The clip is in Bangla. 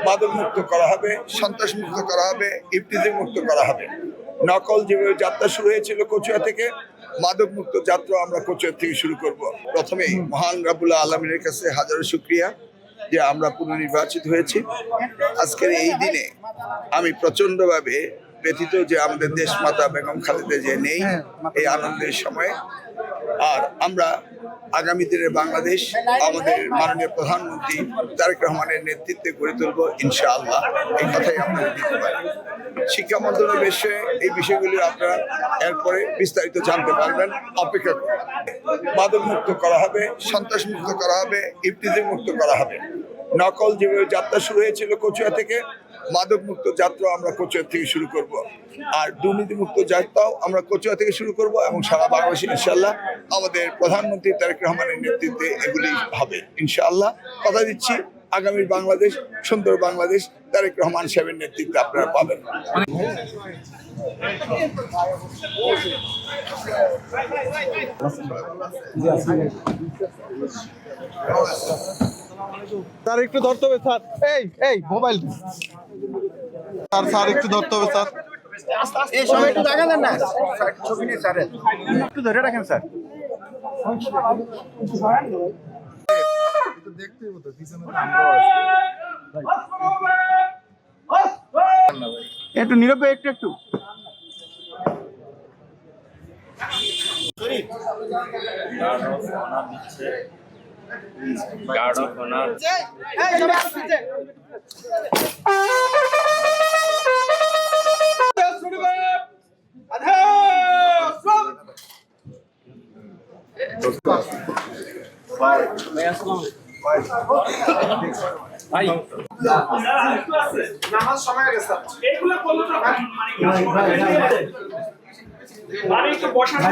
মাদক মুক্ত করা হবে, সন্ত্রাস মুক্ত করা হবে, ইফতিজিং মুক্ত করা হবে। নকল যেভাবে যাত্রা শুরু হয়েছিল কচুয়া থেকে, মাদক মুক্ত যাত্রা আমরা কচুয়া থেকে শুরু করব। প্রথমেই মহান রাব্বুল আলামিনের কাছে হাজারো শুকরিয়া যে আমরা পুনর্নির্বাচিত হয়েছি। আজকের এই দিনে আমি প্রচন্ডভাবে ব্যথিত যে আমাদের দেশমাতা বেগম খালেদা জিয়া নেই এই আনন্দের সময়ে। আর আমরা আগামী দিনের বাংলাদেশ আমাদের মাননীয় প্রধানমন্ত্রী তারেক রহমানের নেতৃত্বে গড়ে তুলব ইনশাআল্লাহ, এই কথাই আপনারা দিতে পারি। শিক্ষা মন্ত্রণালয়ের বিষয়ে এই বিষয়গুলি আপনারা এরপরে বিস্তারিত জানতে পারবেন, অপেক্ষা করুন। মাদক মুক্ত করা হবে, সন্ত্রাস মুক্ত করা হবে, ইফতিজিং মুক্ত করা হবে। নকল যেভাবে যাত্রা শুরু হয়েছিল কচুয়া থেকে, মাদক মুক্ত যাত্রা আমরা কচুয়া থেকে শুরু করব। আর দুর্নীতি মুক্ত যাত্রাও আমরা কচুয়া থেকে শুরু করব এবং সারা বাংলাদেশে ইনশাআল্লাহ আমাদের প্রধানমন্ত্রী তারেক রহমানের নেতৃত্বে এগুলি হবে ইনশাআল্লাহ। কথা দিচ্ছি আগামীর বাংলাদেশ সুন্দর বাংলাদেশ তারেক রহমান সাহেবের নেতৃত্বে আপনারা পাবেন। স্যার একটু ধরতে হবে স্যার, এই মোবাইল স্যার একটু ধরতে হবে স্যার। এই সময় একটু দেখা দেন না, ছবি নিয়ে স্যার একটু ধরে রাখেন স্যার। একটু নীরবে একটু গার্ড অফ অনার ভাই নামাজ সময় হয়ে গেছে এগুলো বলতো মানে একটু বসানো